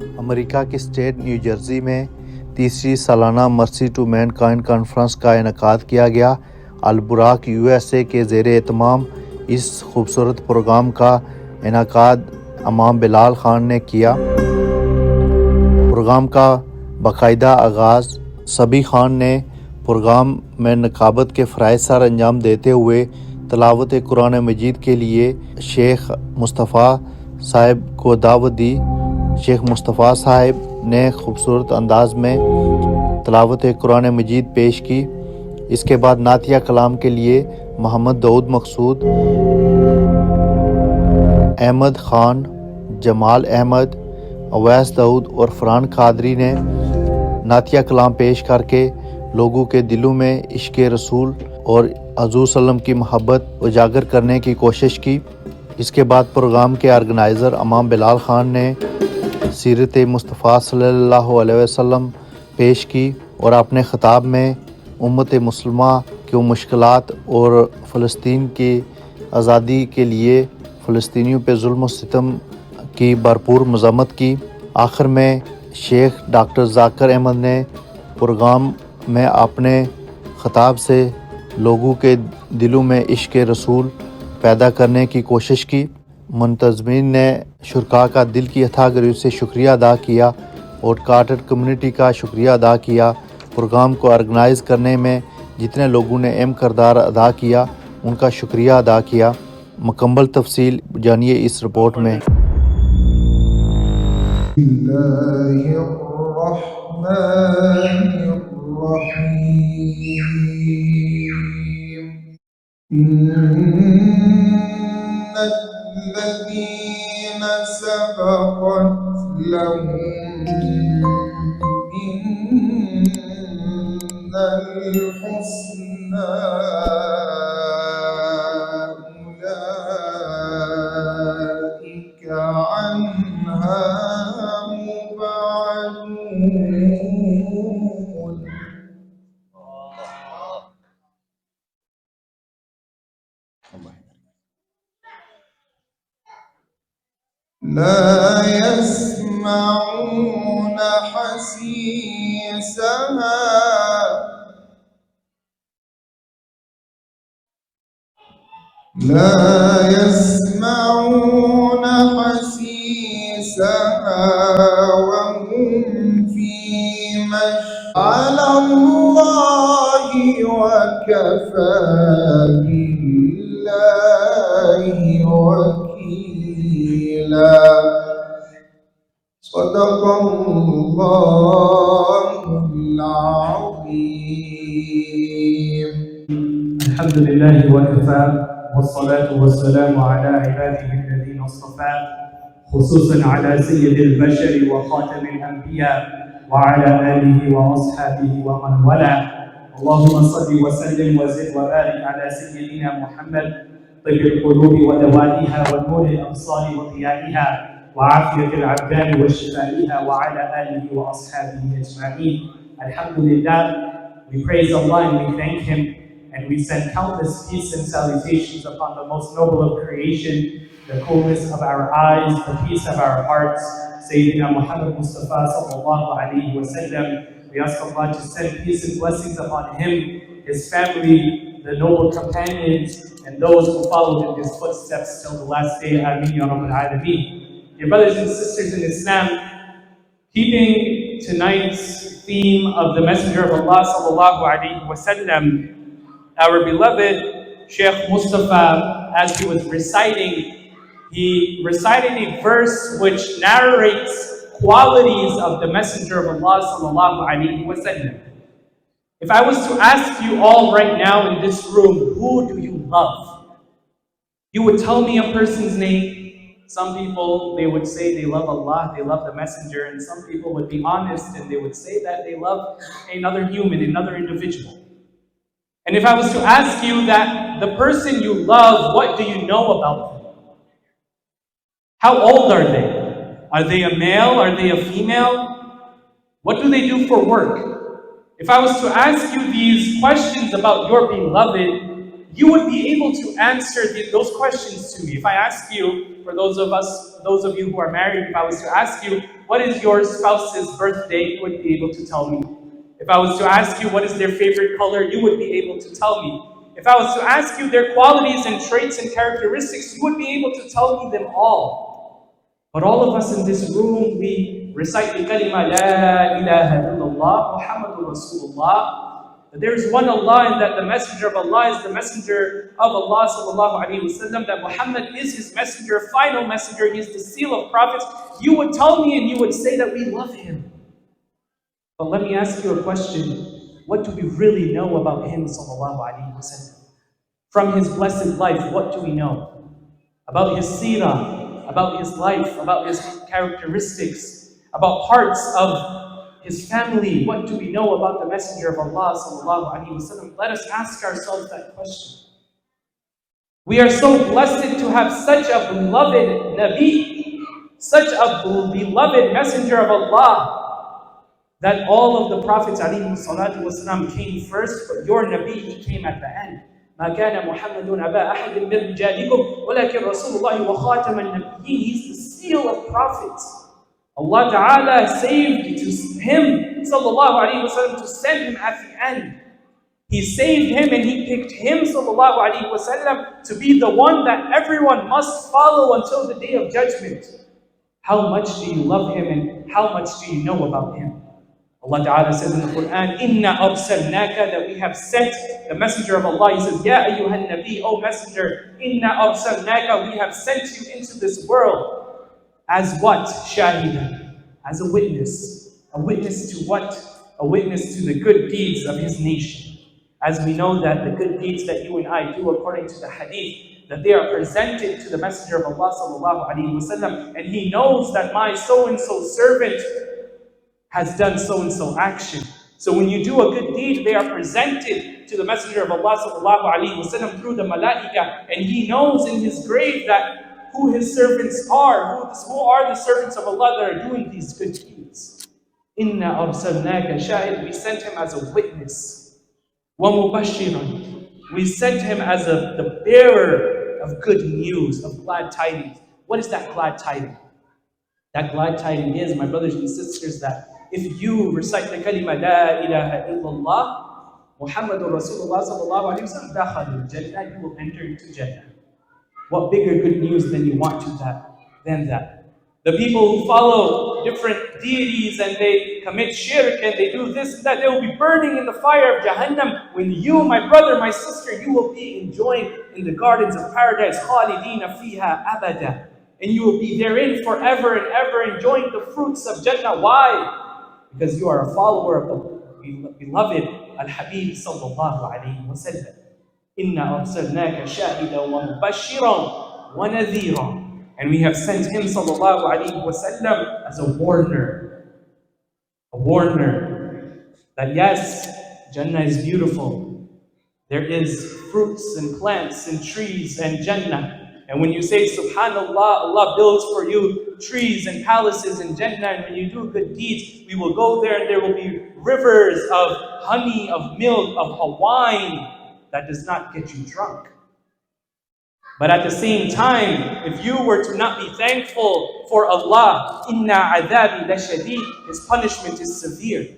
امریکہ کی state new Jersey میں تیسری سالانہ مرسی ٹو مین کائنڈ کانفرنس کا انعقاد کیا گیا۔ البراق USA کے زیر اہتمام اس خوبصورت پروگرام کا انعقاد امام بلال خان نے کیا۔ پروگرام کا باقاعدہ آغاز سبی خان نے پروگرام میں نقابت کے فرائض سر انجام دیتے ہوئے تلاوت قرآن مجید کے لیے شیخ مصطفیٰ صاحب کو دعوت دی۔ شیخ مصطفیٰ صاحب نے خوبصورت انداز میں تلاوت قرآن مجید پیش کی۔ اس کے بعد نعتیہ کلام کے لیے محمد داؤد مقصود، احمد خان، جمال احمد، اویس داؤد اور فرحان قادری نے نعتیہ کلام پیش کر کے لوگوں کے دلوں میں عشق رسول اور حضور صلی اللہ علیہ وسلم کی محبت اجاگر کرنے کی کوشش کی۔ اس کے بعد پروگرام کے آرگنائزر امام بلال خان نے سیرت مصطفیٰ صلی اللہ علیہ وسلم پیش کی اور اپنے خطاب میں امت مسلمہ کی مشکلات اور فلسطین کی آزادی کے لیے فلسطینیوں پہ ظلم و ستم کی بھرپور مذمت کی۔ آخر میں شیخ ڈاکٹر ذاکر احمد نے پروگرام میں اپنے خطاب سے لوگوں کے دلوں میں عشق رسول پیدا کرنے کی کوشش کی۔ منتظمین نے شرکاء کا دل کی اتھاہ گریوی سے شکریہ ادا کیا اور کارٹر کمیونٹی کا شکریہ ادا کیا۔ پروگرام کو آرگنائز کرنے میں جتنے لوگوں نے اہم کردار ادا کیا ان کا شکریہ ادا کیا۔ مکمل تفصیل جانیے اس رپورٹ میں۔ الذين سبقت لهم منا الحسنى أولئك عنها مبعدون لا يسمعون حسيسها وهم فيما على الله وكفى بالله وكيلا صدق الله العظيم. الحمد لله وكفى والصلاة والسلام على عباده الذين اصطفى خصوصا على سيد البشر وخاتم الأنبياء وعلى آله وأصحابه ومن والاه. اللهم صل وسلم وزد وبارك على سيدنا محمد طب القلوب ودوائها ونور الأبصار وضيائها وعافية الأبدان وشفائها وعلى آله وأصحابه أجمعين. Alhamdulillah, we praise Allah and we thank Him, and we send countless peace and salutations upon the most noble of creation, the coolness of our eyes, the peace of our hearts, Sayyidina Muhammad Mustafa sallallahu alayhi wa sallam. We ask Allah to send peace and blessings upon him, his family, the noble companions, and those who followed in his footsteps till the last day. Ameen ya Rabbal Alameen. Dear brothers and sisters in Islam, keeping tonight's theme of the Messenger of Allah sallallahu alayhi wa sallam, our beloved Sheikh Mustafa, as he was reciting, he recited a verse which narrates qualities of the Messenger of Allah sallallahu alayhi wa sallam. If I was to ask you all right now in this room, who do you love? You would tell me a person's name. Some people, they would say they love Allah, they love the Messenger, and some people would be honest and they would say that they love another human, another individual. And if I was to ask you that the person you love, what do you know about them? How old are they? Are they a male? Are they a female? What do they do for work? If I was to ask you these questions about your beloved, you would be able to answer those questions to me. If I ask you, for those of you who are married, if I was to ask you, what is your spouse's birthday, you would be able to tell me. If I was to ask you, what is their favorite color, you would be able to tell me. If I was to ask you their qualities and traits and characteristics, you would be able to tell me them all. But all of us in this room, we recite the kalima, La ilaha illallah, Muhammadur Rasulullah, that there is one Allah and that the messenger of Allah is the messenger of Allah sallallahu alaihi wasallam, that Muhammad is his messenger, final messenger, he is the seal of prophets. You would tell me and you would say that we love him. But let me ask you a question. What do we really know about him sallallahu alaihi wasallam? From his blessed life, what do we know? About his seerah, about his life, about his characteristics, about parts of his family. What do we know about the messenger of Allah sallallahu alaihi wasallam? Let us ask ourselves that question. We are so blessed to have such a beloved Nabi, such a beloved messenger of Allah, that all of the prophets alaihi salatu wasallam came first, but your Nabi, he came at the end. ما كان محمد أبا أحد من رجالكم ولكن رسول الله وخاتم النبيين. He's the seal of prophets. Allah Ta'ala saved him, sallallahu alayhi wasallam, to send him at the end. He saved him and he picked him, sallallahu alayhi wasallam, to be the one that everyone must follow until the day of judgment. How much do you love him and how much do you know about him? Allah Ta'ala says in the Quran, Inna arsalnaka, that we have sent the messenger of Allah. He says, Ya ayyuhan nabi, O messenger, Inna arsalnaka, we have sent you into this world. As what? Shahidan. As a witness. A witness to what? A witness to the good deeds of his nation. As we know that the good deeds that you and I do according to the hadith, that they are presented to the Messenger of Allah sallallahu alaihi wasallam, and he knows that my so-and-so servant has done so-and-so action. So when you do a good deed, they are presented to the Messenger of Allah sallallahu alaihi wasallam through the malaika, and he knows in his grave that who his servants are, who are the servants of Allah that are doing these good deeds. Inna arsalnaka shahid, we sent him as a witness. Wa mubashiran, we sent him as the bearer of good news, of glad tidings. What is that glad tiding? That glad tiding is, my brothers and sisters, that if you recite the kalima La ilaha illallah, Muhammadur Rasulullah sallallahu alayhi wa sallam, dakhalul jannah, you will enter into Jannah. What bigger good news than you want than that? The people who follow different deities and they commit shirk and they do this and that, they will be burning in the fire of Jahannam. When you, my brother, my sister, you will be enjoying in the gardens of paradise, khalidina fiha abada, and you will be therein forever and ever, enjoying the fruits of Jannah. Why? Because you are a follower of the beloved Al-Habib sallallahu alayhi wa sallam. Inna arsalnaka shahidan wa mubashiran wa nadhiran. And we have sent him sallallahu alayhi wa sallam as a warner. A warner that yes, Jannah is beautiful. There is fruits and plants and trees and Jannah. And when you say Subhanallah, Allah builds for you trees and palaces in Jannah. And when you do good deeds, we will go there and there will be rivers of honey, of milk, of a wine that does not get you drunk. But at the same time, if you were to not be thankful for Allah, inna adabi lashadid, his punishment is severe.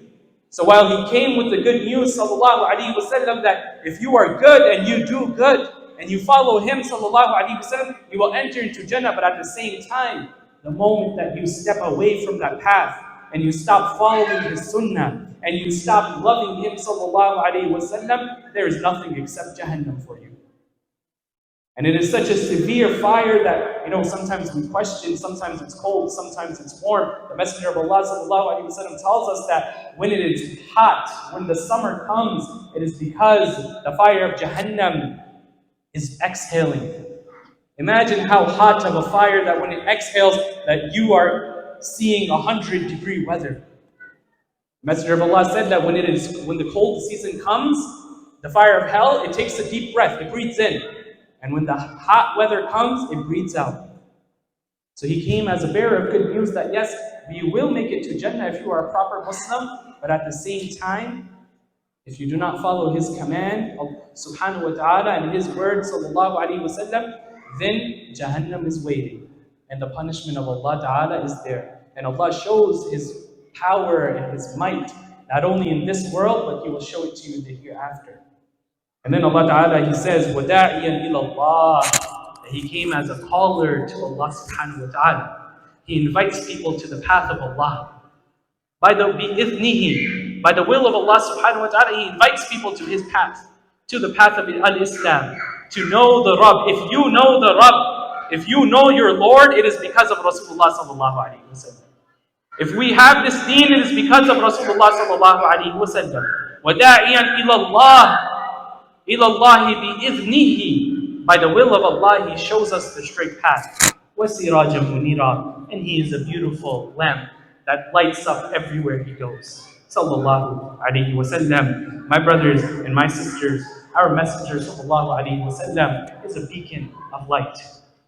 So while he came with the good news, sallallahu alaihi wasallam, that if you are good and you do good and you follow him, sallallahu alaihi wasallam, you will enter into Jannah. But at the same time, the moment that you step away from that path and you stop following his sunnah and you stop loving him, sallallahu alaihi wasallam, there is nothing except Jahannam for you. And it is such a severe fire that, sometimes we question, sometimes it's cold, sometimes it's warm. The Messenger of Allah sallallahu alaihi wasallam tells us that when it is hot, when the summer comes, it is because the fire of Jahannam is exhaling. Imagine how hot of a fire that when it exhales, that you are seeing 100-degree weather. The Messenger of Allah said that when the cold season comes, the fire of hell, it takes a deep breath, it breathes in. And when the hot weather comes, it breathes out. So he came as a bearer of good news that yes, you will make it to Jannah if you are a proper Muslim, but at the same time, if you do not follow his command, subhanahu wa ta'ala, and his word, sallallahu alayhi wa sallam, then Jahannam is waiting. and the punishment of Allah Ta'ala is there. And Allah shows His power and His might, not only in this world, but He will show it to you in the hereafter. And then Allah Ta'ala, He says, وَدَاعِيًا إِلَى اللَّهِ, that He came as a caller to Allah Subhanahu wa Ta'ala. He invites people to the path of Allah. By the will of Allah Subhanahu wa Ta'ala, He invites people to His path, to the path of Al-Islam, to know the Rabb. If you know the Rabb, if you know your Lord, it is because of Rasulullah Sallallahu Alaihi Wasallam. If we have this deen, it is because of Rasulullah Sallallahu Alaihi Wasallam. وَدَاعِيًا إِلَى اللَّهِ بِإِذْنِهِ, by the will of Allah, He shows us the straight path. وَسِرَاجًا مُنِيرًا, and He is a beautiful lamp that lights up everywhere He goes. Sallallahu Alaihi Wasallam. My brothers and my sisters, our Messenger Sallallahu Alaihi Wasallam is a beacon of light.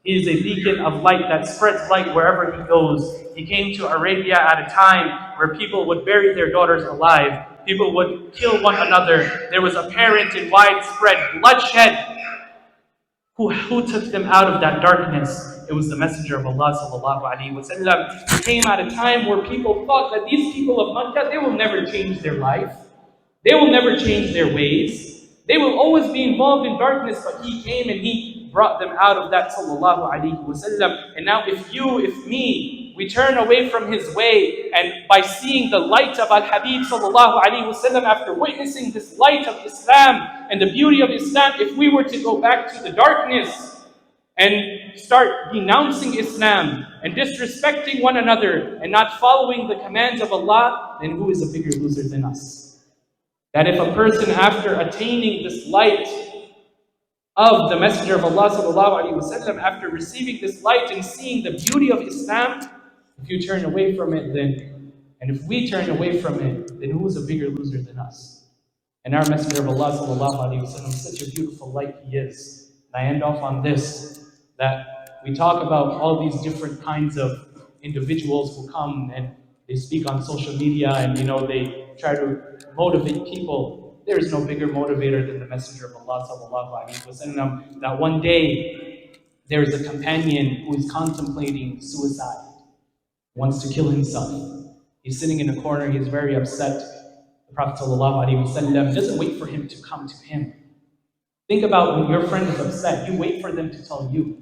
He is a beacon of light that spreads light wherever He goes. He came to Arabia at a time where people would bury their daughters alive. People would kill one another. There was apparent and widespread bloodshed. Who took them out of that darkness? It was the Messenger of Allah Sallallahu Alaihi Wasallam. He came at a time where people thought that these people of Makkah, they will never change their life. They will never change their ways. They will always be involved in darkness, but He came and He brought them out of that Sallallahu Alaihi Wasallam. And now if me, we turn away from His way, and by seeing the light of Al-Habib Sallallahu Alaihi Wasallam, after witnessing this light of Islam and the beauty of Islam, if we were to go back to the darkness and start denouncing Islam and disrespecting one another and not following the commands of Allah, then who is a bigger loser than us? That if a person, after attaining this light of the Messenger of Allah Sallallahu Alaihi Wasallam, after receiving this light and seeing the beauty of Islam, if you turn away from it, and if we turn away from it, then who is a bigger loser than us? And our Messenger of Allah Sallallahu Alaihi Wasallam, such a beautiful light He is. And I end off on this, that we talk about all these different kinds of individuals who come and they speak on social media and they try to motivate people. There is no bigger motivator than the Messenger of Allah Sallallahu Alaihi Wasallam. That one day there is a companion who is contemplating suicide, wants to kill himself. He's sitting in a corner, he is very upset. The Prophet Sallallahu Alaihi Wasallam doesn't wait for him to come to him. Think about when your friend is upset, you wait for them to tell you.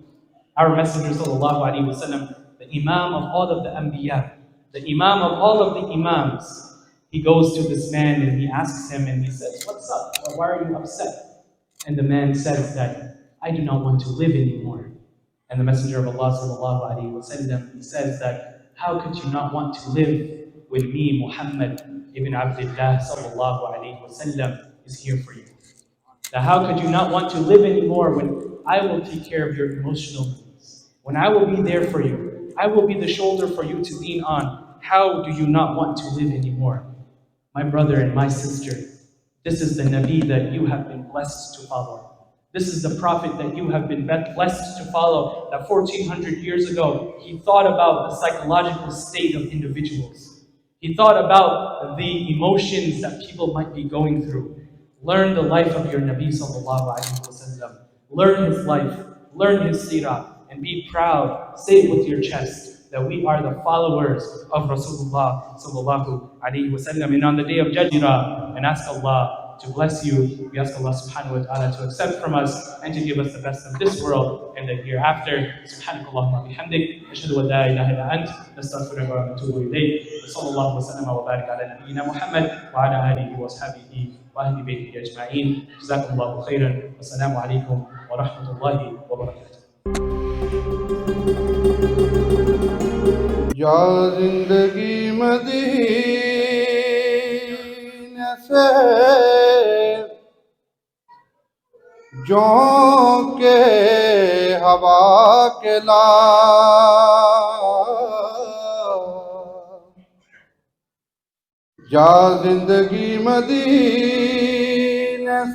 Our Messenger Sallallahu Alaihi Wasallam, the Imam of all of the Anbiya, the Imam of all of the Imams, he goes to this man and he asks him and he says, "What's up? Why are you upset?" And the man says that, "I do not want to live anymore." And the Messenger of Allah Sallallahu Alaihi Wasallam, he says that, "How could you not want to live when me, Muhammad ibn Abdullah Sallallahu Alaihi Wasallam, is here for you? That how could you not want to live anymore when I will take care of your emotional needs? When I will be there for you, I will be the shoulder for you to lean on. How do you not want to live anymore?" My brother and my sister, this is the Nabi that you have been blessed to follow. This is the Prophet that you have been blessed to follow, that 1400 years ago, he thought about the psychological state of individuals. He thought about the emotions that people might be going through. Learn the life of your Nabi Sallallahu Alaihi Wasallam. Learn his life, learn his seerah, and be proud. Say it with your chest that we are the followers of Rasulullah Sallallahu Alaihi Wasallam. And on the day of Judgment, and ask Allah to bless you. We ask Allah Subhanahu wa Ta'ala to accept from us and to give us the best of this world and the hereafter. Subhanakallahumma bihamdik. Ashhadu an la ilaha illa ant. Nastaghfiruka wa natubu ilayk. Sallallahu wa sallam wa barik ala nabiyyina Muhammad wa ala alihi wa ashabihi wa ahli baytihi ajma'in. Jazakumullahu khairan. Wassalamu alaikum wa rahmatullahi wa barakatuh. या जिंदगी मदीने से जो के हवा के ला या जिंदगी मदीने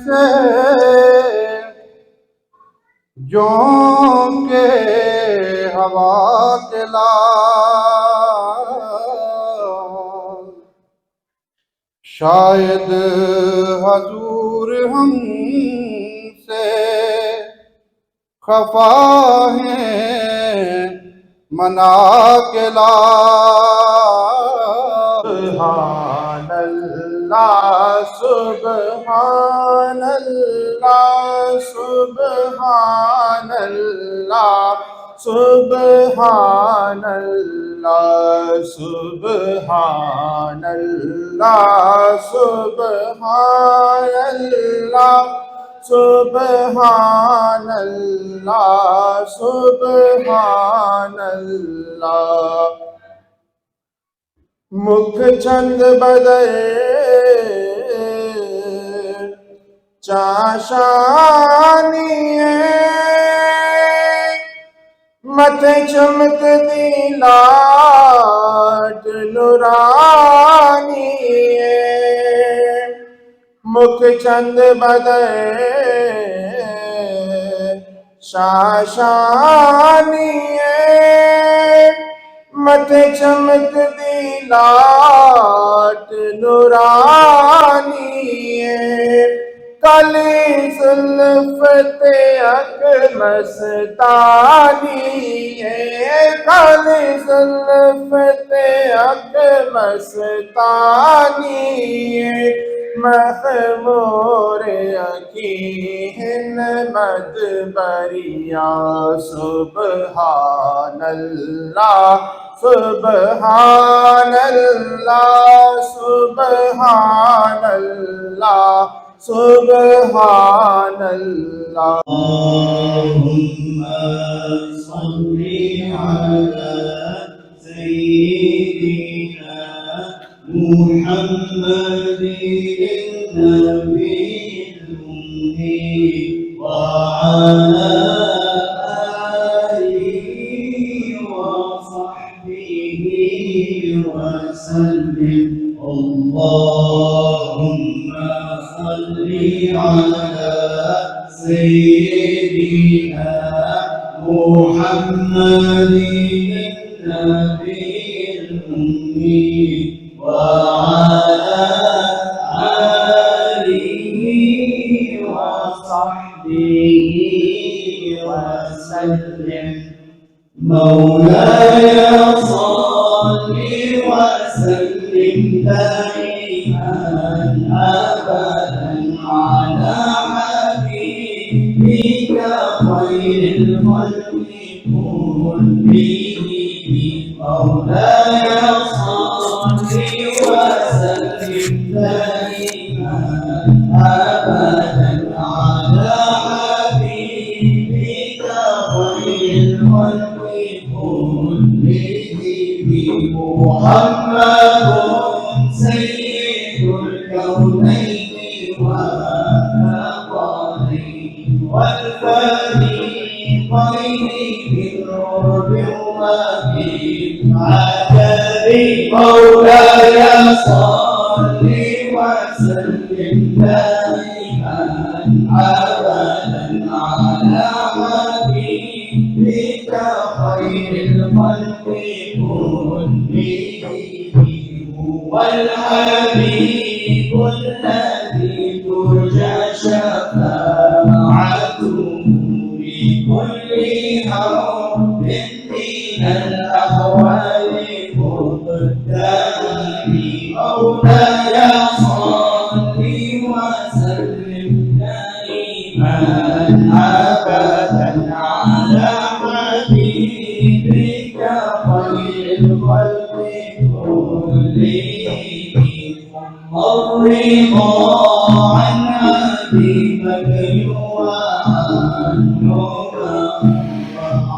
से जो के हवा के ला शायद हजूर हमसे खफा है منا کے لا سبحان اللہ سبحان اللہ سبحان اللہ سبحان اللہ سبحان اللہ سبحان اللہ سبحان اللہ سبحان اللہ مکھ چند بدر چاشانی مت چمک دی لاٹ نورانی مکھ چند بدر شاشانی مت چمک دی لاٹ نورانی کالی زلفت اک مستانی کالی زلفت اک مستانی مخمور اکین مدبریا سبحان اللہ سبحان اللہ سبحان اللہ سبحان اللہ اللهم صل على سيدنا محمد النبي الأمي وعلى آله وصحبه وسلم اللهم صل على سيدنا محمد النبي الأمي وعلى آله وصحبه وسلم مولاي صل وسلم دائما أبدا على حبيبك خير الخلق كلهم مولاي صل وسلم دائما أبدا على حبيبك خير الخلق كلهم محمد سيد الكونين والثقلين والفريقين بالرعب وبالعجب مولاي صل وسلم دائما أبدا على حبيبك خير الخلق كلهم والحبيب الذي ترجى شفاعته لكل حرب من الأحوال قدامي مولاي صل وسلم دائما أبدا على حبيبك خير الخلق الرضا عن أبي بكر وعن عمر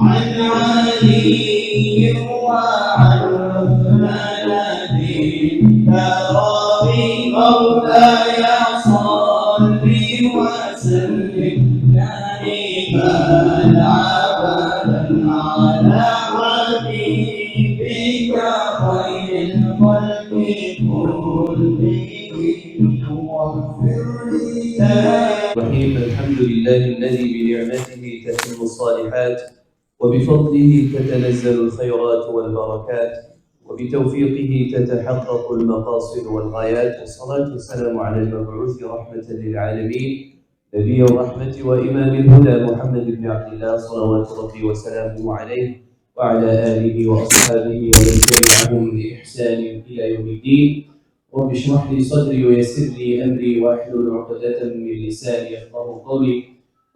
وعن علي وعن عثمان بالكرم مولاي صل وسلم دائما أبدا على حبيبك خير الخلق الرحيم الحمد لله الذي بنعمته تتم الصالحات وبفضله تتنزل الخيرات والبركات وبتوفيقه تتحقق المقاصد والغايات والصلاة والسلام على المبعوث رحمة للعالمين نبي الرحمة وإمام الهدى محمد بن عبد الله صلوات ربي وسلامه عليه وعلى آله وأصحابه ومن تبعهم بإحسان إلى يوم الدين. رب اشرح لي صدري ويسر لي أمري واحلل عقدة من لساني يفقهوا قولي.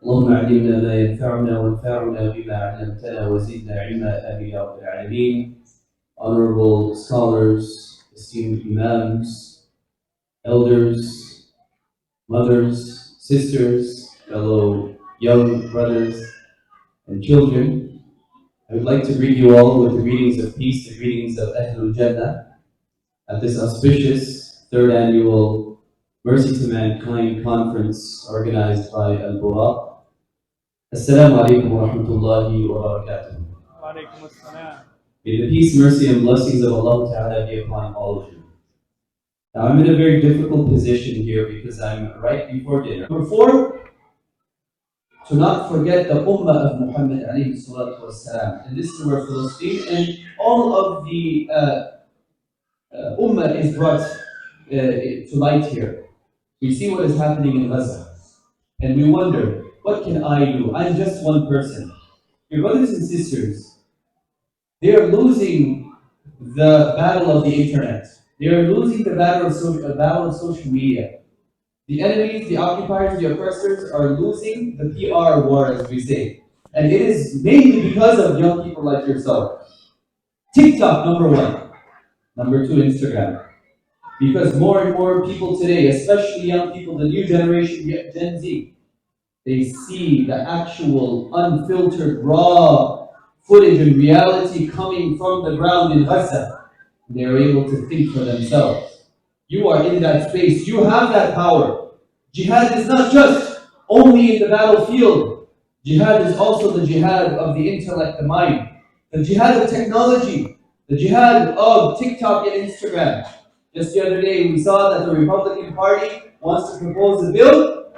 اللهم علمنا ما ينفعنا وانفعنا بما علمتنا وزدنا علما آمين يا رب العالمين. Honorable scholars, esteemed imams, elders, mothers, sisters, fellow young brothers and children, I would like to greet you all with the greetings of peace, the greetings of Ahlul Jannah at this auspicious third annual Mercy to Mankind conference organized by Al-Buraq. Assalamu alaikum wa rahmatullahi wa barakatuh. May the peace, mercy, and blessings of Allah Ta'ala be upon all of you. Now I'm in a very difficult position here because I'm right before dinner. Number 4, to not forget the Ummah of Muhammad alayhi salatu wasalam. And this is where Palestine and all of the Ummah is brought to light here. We see what is happening in Gaza. And we wonder, what can I do? I'm just one person. Your brothers and sisters, they are losing the battle of the internet. They are losing the battle of social media. The enemies, the occupiers, the oppressors are losing the PR war, as we say. And it is mainly because of young people like yourself. TikTok, number 1. Number 2, Instagram. Because more and more people today, especially young people, the new generation, Gen Z, they see the actual unfiltered, raw footage and reality coming from the ground in Gaza. They are able to think for themselves. You are in that space. You have that power. Jihad is not just only in the battlefield. Jihad is also the jihad of the intellect, the mind. The jihad of technology. The jihad of TikTok and Instagram. Just the other day, we saw that the Republican Party wants to propose a bill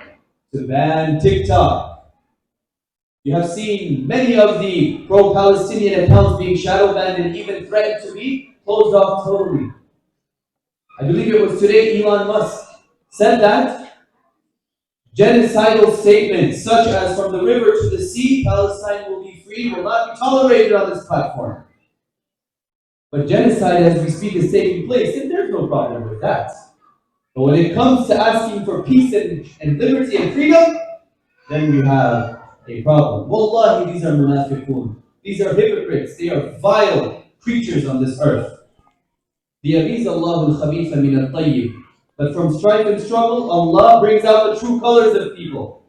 to ban TikTok. You have seen many of the pro-Palestinian accounts being shadow banned and even threatened to be closed off totally. I believe it was today Elon Musk said that genocidal statements such as from the river to the sea, Palestine will be free, will not be tolerated on this platform. But genocide as we speak is taking place, and there's no problem with that. But when it comes to asking for peace and liberty and freedom, then we have a problem. Wallahi, these are munafiqun. These are hypocrites. They are vile creatures on this earth. لِيَغِيظَ اللَّهُ الْخَبِيثَ مِنَ الطَّيِّبِ. But from strife and struggle, Allah brings out the true colors of people.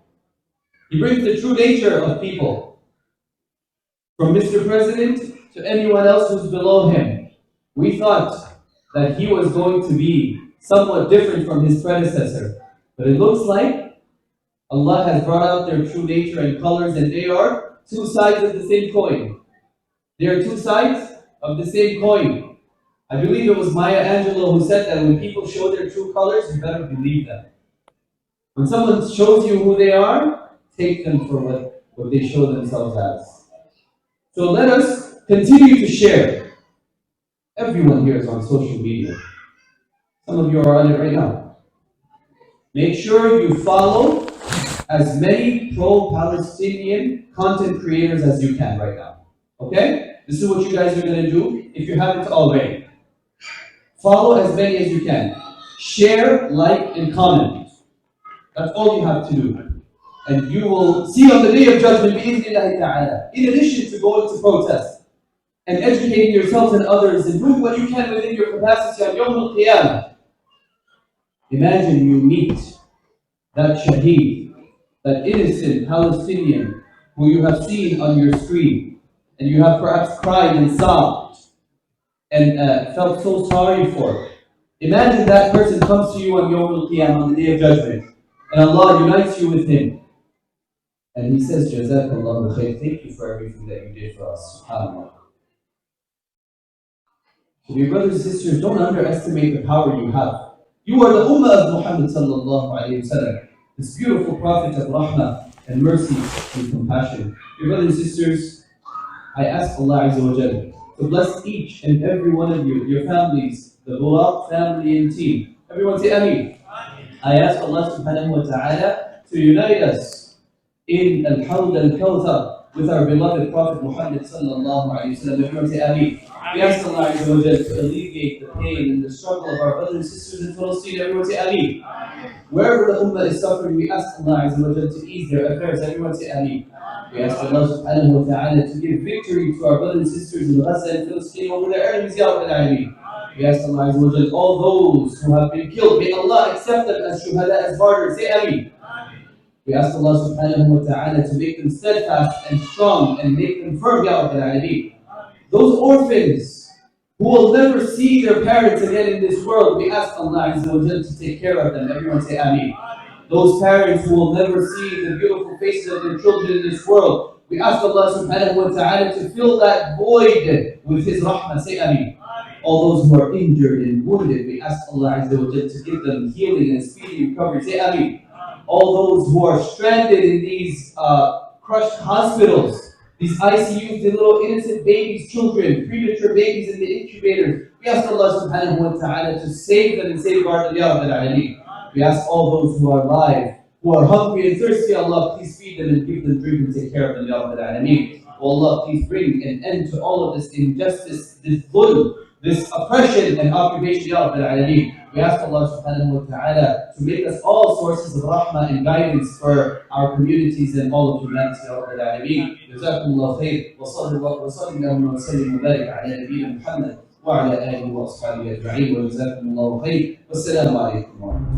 He brings the true nature of people. From Mr. President to anyone else who's below him. We thought that he was going to be somewhat different from his predecessor. But it looks like Allah has brought out their true nature and colors, and they are two sides of the same coin. They are two sides of the same coin. I believe it was Maya Angelou who said that when people show their true colors, you better believe them. When someone shows you who they are, take them for what they show themselves as. So let us continue to share. Everyone here is on social media. Some of you are on it right now. Make sure you follow as many pro-Palestinian content creators as you can right now. Okay? This is what you guys are going to do if you haven't already. Follow as many as you can. Share, like, and comment. That's all you have to do. And you will see on the day of judgment, bi'idhnillahi ta'ala, in addition to going to protest and educating yourselves and others and doing what you can within your capacity on Yawm al-Qiyamah. Imagine you meet that shaheed, that innocent Palestinian who you have seen on your screen, and you have perhaps cried and sobbed and felt so sorry for. Imagine that person comes to you on Yawm al-Qiyamah, on the day of judgment, and Allah unites you with him. And he says, Jazakallahu khair, thank you for everything that you did for us. SubhanAllah. So your brothers and sisters, don't underestimate the power you have. You are the Ummah of Muhammad sallallahu alayhi wa sallam, this beautiful prophet of rahmah and mercy and compassion. Your brothers and sisters, I ask Allah Azza wa Jalla to bless each and every one of you, your families, the Buraq family and team. Everyone say Ameen. I ask Allah subhanahu wa ta'ala to unite us in Al-Hawd al-Kawthar, with our beloved Prophet Muhammad sallallahu alayhi wa sallam. Everyone say Ameen. We ask Allah Azza wa Jal to alleviate the pain and the struggle of our brothers and sisters in Palestine. Everyone say Ameen. Wherever the Ummah is suffering, we ask Allah Azza wa Jal to ease their affairs. Everyone say Ameen. We ask Allah subhanahu wa ta'ala to give victory to our brothers and sisters in Gaza and Palestine over their enemies, Ya Rabbil Alameen. We ask Allah Azza wa Jal, all those who have been killed, may Allah accept them as shuhada, as martyrs. Say Ameen. We ask Allah subhanahu wa ta'ala to make them steadfast and strong and make them firm, Ya Rabbil Alameen. Those orphans who will never see their parents again in this world, we ask Allah Azza wa Jal to take care of them. Everyone say Ameen. Those parents who will never see the beautiful faces of their children in this world, we ask Allah subhanahu wa ta'ala to fill that void with His rahmah. Say Ameen. All those who are injured and wounded, we ask Allah Azza wa Jal to give them healing and speedy recovery. Say Ameen. All those who are stranded in these crushed hospitals, these ICUs, the little innocent babies, children, premature babies in the incubators, we ask Allah subhanahu wa ta'ala to save them and safeguard them, Ya Rabbil Alameen. We ask all those who are alive, who are hungry and thirsty, Allah, please feed them and give them drink and take care of them, Ya Rabbil Alameen. Oh Allah, please bring an end to all of this injustice, this dhulm, this oppression and occupation, Ya Rabbil Alameen. We ask Allah subhanahu wa ta'ala to make us all sources of rahmah and guidance for our communities and all of humanity, Ya Rabbil Alameen. Jazakumullah khair. Wa sallallahu wa sallam wa sallim wa barik ala nabiyyina Muhammad wa ala alihi wa ashabihi ajma'in. Wa jazakumullah khair. Wassalamu alaikum wa rahmatullahi.